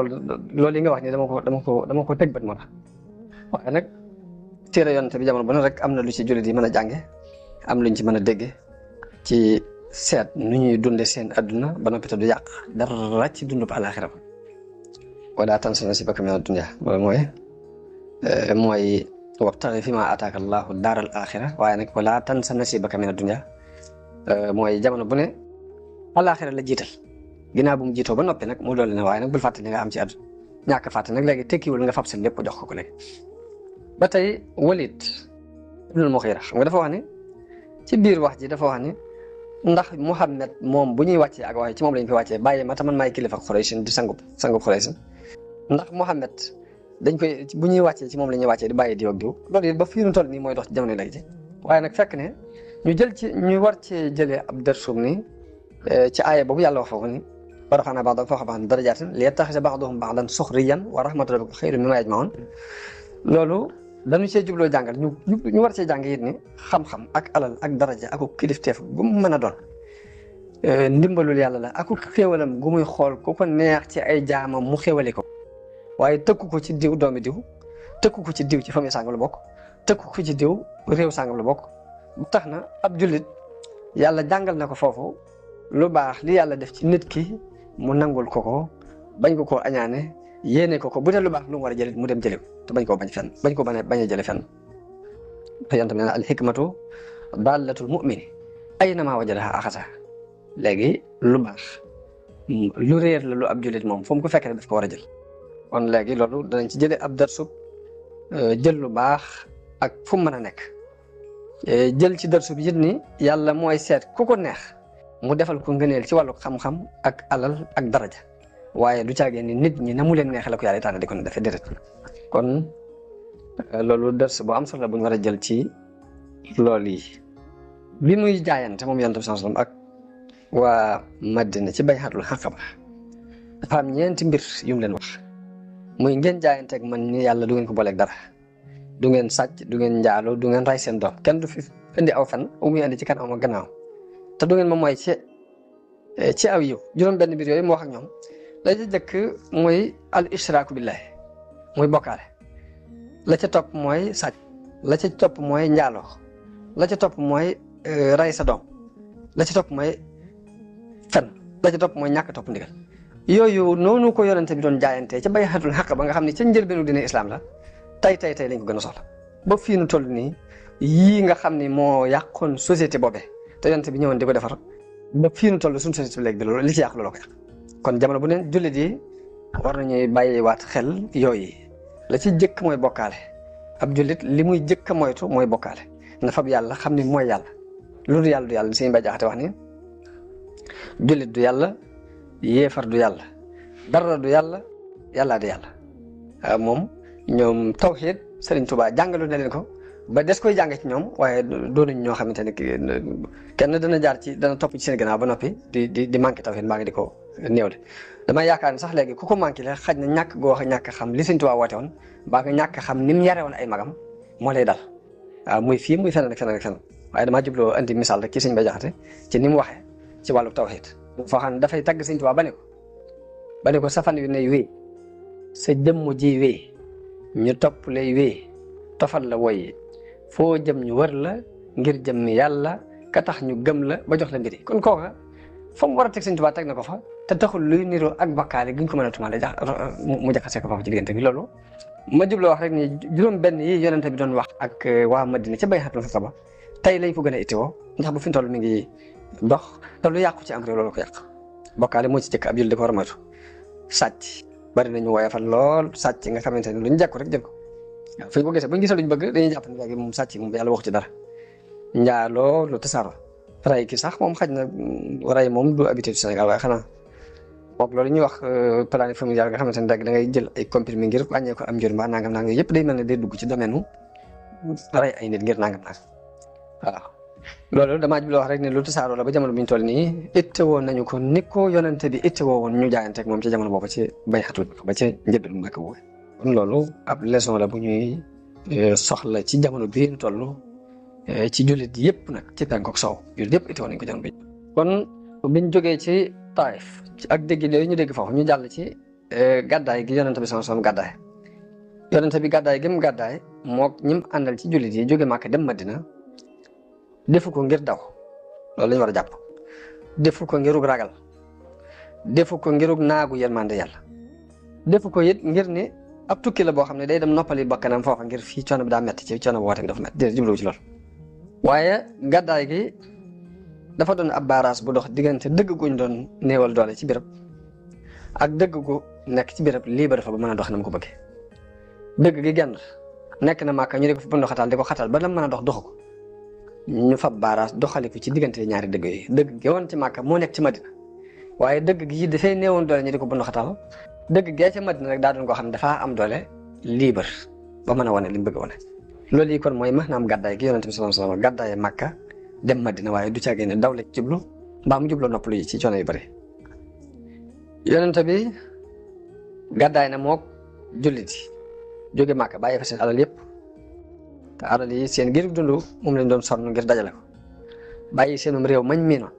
loolu yi nga wax ni dama ko teg bët moo tax waaye nag téere yonent bi jamono bu ne rek am na lu ci jullit yi mën a jànge am luñ ci mën a dégge ci seet nu ñuy dunde seen adduna ba noppi te du yàq dara ci dundu ba àlaxira wala tansa nasiibaka mina dunya loolu mooy wabtaxi fiimaa aataaka Allaahu daaral aaxira waaye nag wala tansa nasiibaka mina dunya mooy jamono bu ne àlaxira la jiital ginnaaw bu mu jiitoo ba noppi nag mu doole ne waaye nag bul fàtte li nga am ci àdduna ñàkk fàtte nag léegi tekkiwul nga fab sa lépp jox ko léegi ba tey Walid ibnul Muxiira xam nga dafa wax ni ci biir wax ji dafa wax ni ndax Muhammad moom bu ñuy wàccee ak waaye ci moom lañ koy wàccee bàyyi ma te man maay kilifa Xuraysin di sangub Xuraysin ndax Muhammad dañ koy bu ñuy wàccee ci moom la ñuy wàccee di bàyyi diw ak diw loolu it ba fii nu toll nii mooy dox ci jamono léegi waaye nag fekk ne ñu war cee jëlee ab dërsum ni ci aaya boobu yàlla wax foofu ni wa rafa'naa ba'dahum fawqa ba'din darajaatin liyattakhidha ba'duhum ba'dan sukhriyan wa rahmatu rabbika khayrun mimmaa yajma'uun loolu dañu cee jubloo jàngal ñu war cee jàng it ni xam-xam ak alal ak daraja ak kilifteef gu mu mën a doon ndimbalul yàlla la ak xéewalam gu muy xool ku ko neex ci ay jaamam mu xéewale ko waaye tëkku ko ci diw doomi diw tëkku ko ci diw ci famille sàngam la bokk tëkku ko ci diw réew sàngam la bokk bu tax na ab jullit yàlla jàngal na ko foofu lu baax li yàlla def ci nit ki mu nangul ko bañ ko koo añaane yéene ko bu dee lu baax lu mu war a jëlit mu dem jëli ko te bañ koo bañ fenn bañ ko bañ a jële fenn te yantam nee na al hikmatu dallatul mu'mini aynama wajadaha axasa léegi lu baax lu réer la lu ab jullit moom fu mu ko fekk rek daf ko war a jël kon léegi loolu danañ ci jëlee ab darsub jël lu baax ak fu mu mën a nekk jël ci darsub yit ni yàlla mooy seet ku ko neex mu defal ko ngëneel ci wàllu xam-xam ak alal ak daraja waaye du caagee ni nit ñi na mu leen neexee la ko yàlla tànn di ko defee déedéet kon loolu dars bu am solo bu ñu war a jël ci loolu yi bi muy jaayante moom yonent bi sallallahu alayhi wasallam ak waa Madina ci bay'atul Aqaba dafa am ñeenti mbir yu mu leen wax muy ngeen jaayanteeg man ni yàlla du ngeen ko booleeg dara du ngeen sàcc du ngeen njaaloo du ngeen ray seen doom kenn du fi indi aw fen muy indi ci kanam ak gannaaw te du ngeen ma mooy ci aw yiw juróom benn mbir yooyu mu wax ak ñoom la ca jëkk mooy al ishraaku billahi muy bokkaale la ca topp mooy sàcc la ca topp mooy njaaloo la ca topp mooy ray sa doom la ca topp mooy fen la ca topp mooy ñàkk topp ndigal yooyu noonu ko yonente bi doon jaayantee ca bay'atul Aqaba nga xam ne ca njëlbeenu dina islam la tey lañ ko gën a soxla ba fii nu toll nii yii nga xam ni moo yàqoon société boobee te yonente bi ñëwoon di ko defar ba fii nu toll suñu société bi léegi bi loolu li ci yàq loolu ko yàq kon jamono bu ne jullit yi war nañuy bàyyiwaat xel yooyu la ci jëkk mooy bokkaale ab jullit li muy jëkk a moytu mooy bokkaale na fab yàlla xam ni mooy yàlla lu du yàlla Sëñ Bay Jaxate wax ni jullit du yàlla yéefar du yàlla dara du yàlla yàllaa di yàlla moom ñoom tawxiid Sëriñ Tuubaa jàngalu na leen ko ba des koy jàng ci ñoom waaye doonuñ ñoo xamante ne kenn dana topp ci seen gannaaw ba noppi di manqué tawxiid mbaa ngi di ko néew de damay yaakaar ne sax léegi ku ko manqué la xaj na ñàkk goo ñàkk xam li Sëriñ Tuubaa woote woon mbaa nga ñàkk xam ni mu yare woon ay magam moo lay dal waaw muy fii muy feneen ak feneen waaye damaa jubloo andi misaal rek ci Sëñ Bay Jaxate ci ni mu waxee ci wàllu tawxiid foo xam ne dafay tagg Sëñ Tuubaa ba ne ko sa fan wi nay wéy sa jëmm ji wéy ñu topp lay wéy tofal la woy foo jëm ñu wër la ngir jëm mi yàlla ka tax ñu gëm la ba jox la mbiri kon kooka fa mu war a teg Sëñ Tuubaa teg na ko fa te taxul luy niroo ak bakkaale gi ñu ko mën a tumaale mu jaxase ko foofu ci diggante bi loolu ma jubloo wax rek ni juróom benn yi yonente bi doon wax ak waa Madina ca bay'atul Aqaba tey lañ ko gën a ittiwoo ndax bu fi mu toll mi ngi dox te lu yàqu ci am réew loolu ko yàq bokkaale moo ci jëkk ab jullit da ko war a moytu sàcc bari nañu woyofal lool sàcc nga xamante ne lu ñu jekku rek jël ko waaw fu ñu ko gisee bu ñu gisee luñ bëgg dañuy jàpp ne léegi moom sàcc moom yàlla waxu ci dara njaaloo lu tasaaroo ray ki sax moom xaj na ray moom du habitude Sénégal waaye xanaa boog loolu ñuy wax planning familial nga xamante ne da ngay jël ay comprimé ngir wàññee ko am njur mbaa nangam nangam yëpp day mel ne day dugg ci domaine u ray ay nit ngir nangam nangam waaw loolu damaa jublu wax rek ne lu tasaaroo la ba jamono bi ñu toll nii ittewoo nañu ko ni ko yonente bi ittewoo woon ñu jaayanteeg moom ci jamono boobu ci bayxatul ba ci njëbbal mu Makka boobu kon loolu ab leçon la bu ñuy soxla ci jamono bii ñu toll ci jullit yëpp nag ci penkook sow jullit yëpp ittewoo nañu ko jamono bi kon biñ jógee ci Taif ak dégg yooyu ñu dégg foofu ñu jàll ci gàddaay gi yonente bi sallallahu alayhi wasallam gàddaay yonente bi gàddaay gi mu gàddaay mook ñim àndal ci jullit yi jóge Makka dem Madina defu ko ngir daw loolu lañu war a jàpp defu ko ngirug ragal defu ko ngirug naagu yërmande yàlla defu ko it ngir ni ab tukki la boo xam ne day dem noppali bakkanam foofa ngir fii coono bi daa metti ci coono bu woote dafa metti déedéet jubluwu ci loolu waaye gàddaay gi dafa doon ab baaraas bu dox diggante dëgg guñ doon néewal doole ci béréb ak dëgg gu nekk ci béréb lii ba dafa ba mën a dox na mu ko bëggee dëgg gi genn nekk na Màkka ñu di ko fi bënd xatal di ko xatal ba la mën a dox doxu ko ñu fab baaraas doxaliku ci diggante ñaari dëgg yi dëgg gi woon ci Màkka moo nekk ci Madina waaye dëgg gi dafay néewoon doole ñu di ko bënd xatal dëgg gee ci Madina rek daa doon koo xam ne dafaa am doole libre ba mën a wane li mu bëgg a wane loolu yi kon mooy maanaam gàddaay gi yonente bi sallallahu alayhi wasallam gàddaaye Màkka dem Madina waaye du caagee ne daw la jublu mbaa mu jubloo noppalu yi ci coono yu bëri yonente bi gàddaay na mook jullit yi jóge Màkka bàyyi fa seen alal yëpp te alal yi seen ngir dund moom lañ doon sonn ngir dajale ko bàyyi seenum réew mañ miinoon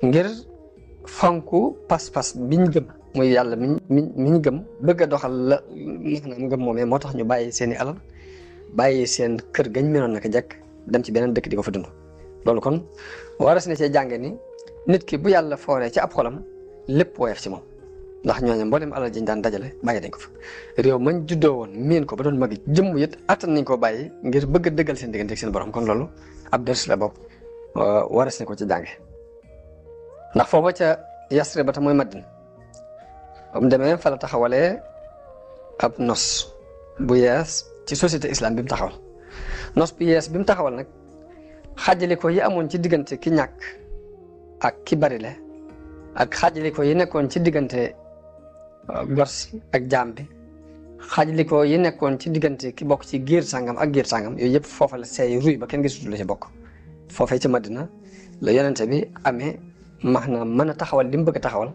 ngir fonku pas-pas biñ gëm muy yàlla miñ gëm bëgg a doxal la maanaam gëm moomee moo tax ñu bàyyi seen i alal bàyyi seen kër gañ miinoon naka jekk dem ci beneen dëkk di ko fa dund loolu kon waras na cee jànge ni nit ki bu yàlla fooree ci ab xolam lépp woyof ci moom ndax ñooñu mboolem alal ji ñu daan dajale bàyyi nañ ko fa réew mañ juddoo woon miin ko ba doon magi jëmm it attan nañ koo bàyyi ngir bëgg a dëggal seen diggante ak seen borom kon loolu ab ders la bopp waras na ko ci jànge ndax foofa ca Yasrib ba ta mooy Madina mu demee fa la taxawalee ab nos bu yees ci société islam bi mu taxawal nos bu yees bi mu taxawal nag xaajali ko yi amoon ci diggante ki ñàkk ak ki bari le ak xaajali ko yi nekkoon ci diggante gors ak jaam bi xaajali ko yi nekkoon ci diggante ki bokk ci giir sàngam ak giir sàngam yooyu yëpp foofa la seey ruy ba kenn gisutul la ci bokk foofee ci Madina la yonente bi amee maanaam mën a taxawal li mu bëgg a taxawal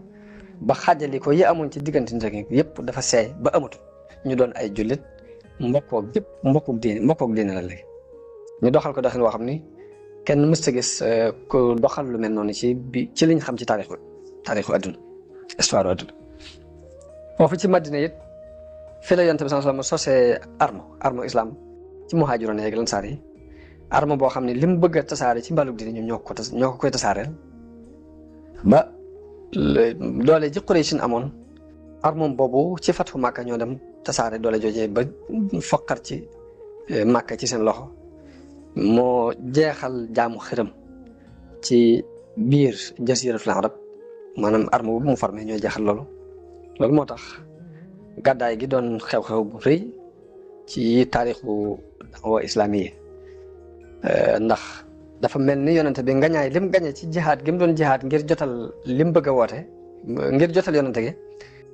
ba xaajali ko yi amoon ci diggante nit yëpp dafa seey ba amatul ñu doon ay jullit mbokkoog yëpp mbokkoog diine la léegi ñu doxal ko doxin woo xam ni kenn mës a gis ku doxal lu mel noonu ci liñ xam ci taarixu adduna histoire adduna foofu ci Madina it fi la yonent bi sallallahu alayhi wasallam sosee arme islam ci muhaajiroon yeeg lansaar yi arme boo xam ne li mu bëgg a tasaare ci mbalug diine ñoom ñoo ko koy tasaareel ba doole ji Quraysh amoon armoom boobu ci fathu Màkka ñoo dem tasaare doole joojee ba foqar ci Màkka ci seen loxo moo jeexal jaamu xiram ci biir jasiratul arab maanaam arme boobu mu formé ñooy jeexal loolu moo tax gàddaay gi doon xew-xew bu rëy ci taarixu daawa islami yi ndax dafa mel ni yonente bi ngañaay lim gañe ci jihaad gi mu doon jihaad ngir jotal lim bëgg a woote ngir jotal yonente gi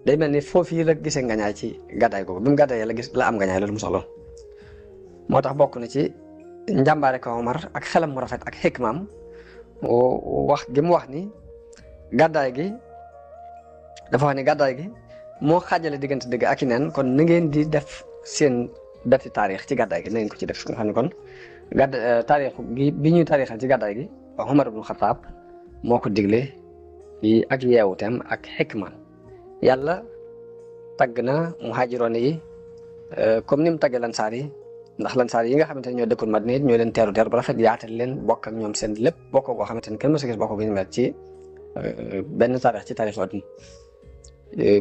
day mel ni foofu la gisee ngañaay ci gàddaay googu bi mu gàddaayee la am ngañaay loolu mu soxla moo tax bokk na ci njàmbaare ko Omar ak xelam mu rafet ak xikmaam wax gi mu wax ni gàddaay gi dafa wax ni gàddaay gi moo xaajale diggante dëgg ak i neen kon na ngeen di def seen dati taarix ci gàddaay gi na ngeen ko ci def nga xam ne kon taarix gi bi ñuy taarixal ci gàddaay gi Omar ibn Khattab moo ko digle yi ak yeewuteem ak xikma yàlla tagg na muhaajiroon yi comme ni mu taggee lansaar yi ndax lansaar yi nga xamante ne ñoo dëkkoon Madina ñoo leen teeru ba rafet yaatal leen bokk ak ñoom seen lépp bokk koo xamante ne kenn mës a gis bokk gu ñu mel ci benn taarix ci taarixu àdduna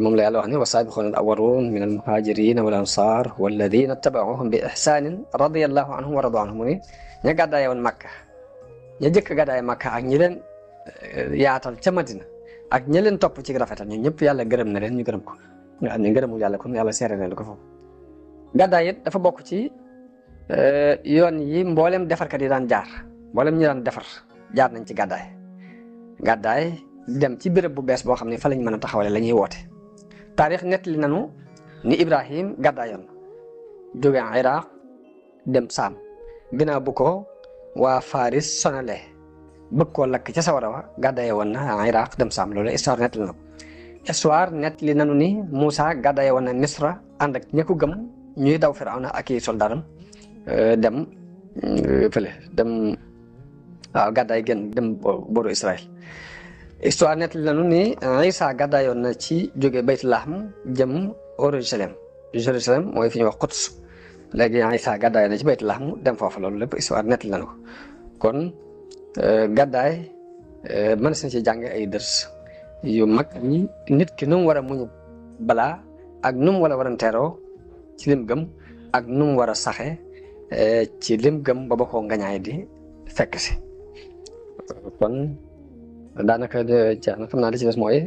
moom la yàlla wax ne wasaabiquuna al-awwaluuna mina al-muhaajiriina wal ansaar walladiina tabauhum bi ihsaanin radiyallahu anhum wa radu anhum mu ni ña gàddaaye woon Makka ña jëkk gàddaaye Makka ak ñi leen yaatal ca Madina ak ña leen topp ci rafetal ñun ñëpp yàlla gërëm na leen ñu gërëm ko nga xam ne ngërëmul yàlla kon yàlla seere na ko foofu. gàddaay it dafa bokk ci yoon yi mboolem defarkat yi daan jaar mboolem ñu daan defar jaar nañ ci gàddaay. gàddaay dem ci béréb bu bees boo xam ne fa lañ mën a taxawale la ñuy woote. taarix nettali nanu ni Ibrahim gàddaayoon jóge Iraq dem Saam ginnaaw bu ko waa Faris sonale bëgg koo lakk ca sawara wa gàddaaye woon na Iraq dem Saam loolu histoire nettali na ko. histoire nettali nanu ni Moussa gàddaaye woon na Misra ànd ak ña ko gëm ñuy daw Firawna ak i soldaaram dem fële dem waaw gàddaay gën dem boru Israël. histoire nettali nanu ni Isa gàddaayoon na ci jóge Baytulahm jëm Jérusalem mooy fi ñuy wax Quds léegi Isa gàddaayoon na ci Baytulahm dem foofu loolu lépp histoire nettali nanu ko kon gàddaay mën nañ ci jàng ay dërs yu mag ñi nit ki nu mu war a muñ balaa ak nu mu war a teeroo ci lim gëm ak nu mu war a saxe ci lim gëm ba ko ngañaay di fekk si kon daanaka jeex na xam naa li ci des mooy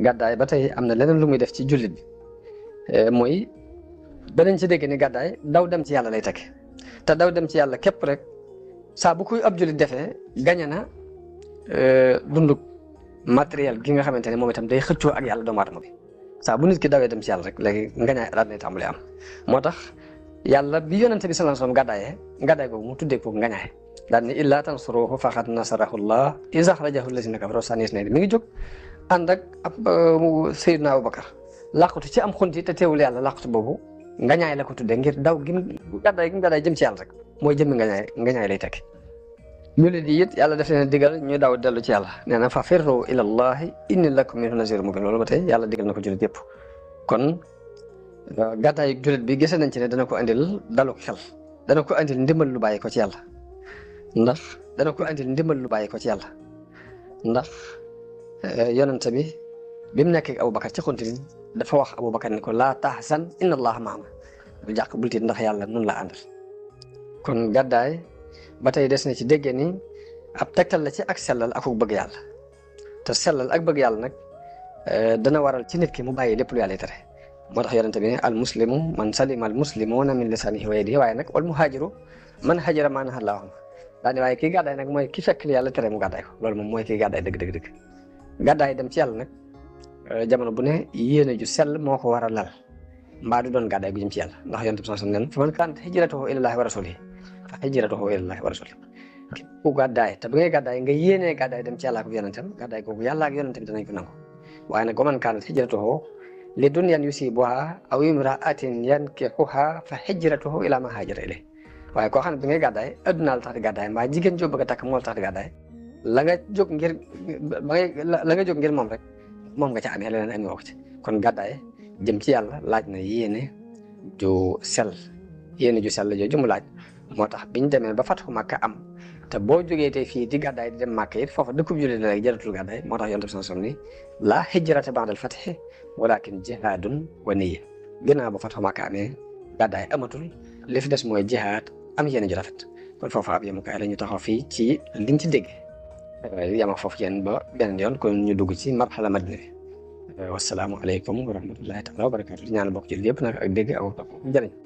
gàddaay ba tey am na leneen lu muy def ci jullit bi mooy danañ ci dégg ni gàddaay daw dem ci yàlla lay teg te daw dem ci yàlla képp rek saa bu koy ab jullit defee gañe na dunduk matériel gi nga xamante ne moom itam day xëccoo ak yàlla doomu aadama bi saa bu nit ki dawee dem ci yàlla rek léegi ngañaay daal nay tàmbali am moo tax yàlla bi yonente bi sallallahu alayhi wasallam gàddaay googu mu tuddee ko ngañaay daal ni illaa tansuruhu faqad nasarahu llah iz akhrajahu allazina kafaru sanis ne mi ngi jóg ànd ak ab Seydina Abubakar làqatu ci am xunti te teewul yàlla làqatu boobu ngañaay la ko tuddee ngir daw gi gàddaay jëm ci yàlla rek mooy jëmmi ngañaay lay tekki. jullit yi it yàlla daf leen digal ñu daw dellu ci yàlla nee na fa firru ila llahi inni lakum minhu nazirun mubin loolu ba tey yàlla digal na ko jullit yëpp kon gàddaay jullit bi gisee nañ ci ne dana ko andil dalu xel dana ko andil ndimbal lu bàyyi ko ci yàlla ndax yonent bi mu nekk ak Abubakar ci xunti dafa wax Abubakar ni ko laa tahzan inna allaha maana bu jàq bul tiit ndax yàlla nun la àndal kon gàddaay ba tey des na ci déggee ni ab tegtal la ci ak sellal ak bëgg yàlla te sellal ak bëgg yàlla nag dana waral ci nit ki mu bàyyi lépp lu yàlla tere moo tax yonent bi ne al muslimu man salima al muslimuna min lisanihi wa yadihi waaye nag wal muhaajiru man hajara maa nahaa Allaahu anhu daane waaye kii gàddaay nag mooy ki fekk li yàlla tere mu gàddaay ko loolu moom mooy kii gàddaay dëgg gàddaay dem ci yàlla nag jamono bu ne yéene ju sell moo ko war a lal mbaa du doon gàddaay gu jëm ci yàlla ndax yonent bi sallallahu alayhi wasallam fa man kaanat hijratuhu ilallaahi wa rasuulihi fa hijratuhu ilallaahi wa rasuulihi ku gàddaay te bu ngay gàddaay nga yéenee gàddaay dem ci yàlla ak yonentam gàddaay googu yàlla ak yonentam danañ ko nangu waaye nag wa man kaanat hijratuhu li dunyan yusibuha aw imra'atin yankihuha fa hijratuhu ila ma haajara ilayhi waaye koo xam ne bi ngay gàddaay adduna la tax di gàddaay mbaa jigéen joo bëgg a takk moo la tax di gàddaay la nga jóg ngir moom rek moom nga ca amee leneen ami woo ko ci kon gàddaay jëm ci yàlla laaj na yéene ju sell jooju mu laaj moo tax biñ demee ba Fathu Makka am te boo jógee tey fii di gàddaay di dem Makka it foofa dëkkub jullit la rek jaratul gàddaay moo tax Yonent bi sallallahu alayhi wasallam ni laa hijrata ba'dal fathi walakin jihaadun wa niyya ginnaaw ba Fathu Makka amee gàddaay amatul li fi des mooy jihaad am yéene ju rafet kon foofa ab yemukaay la ñu taxaw fii ci liñ ci dégg yam ak foofu yéen ba beneen yoon kon ñu dugg ci marxala madina bi wasalaamu aleykum wa rahmatullahi taala wa barakatu ñaan bokk ci yëpp nag ak dégg ak topp jërëjëf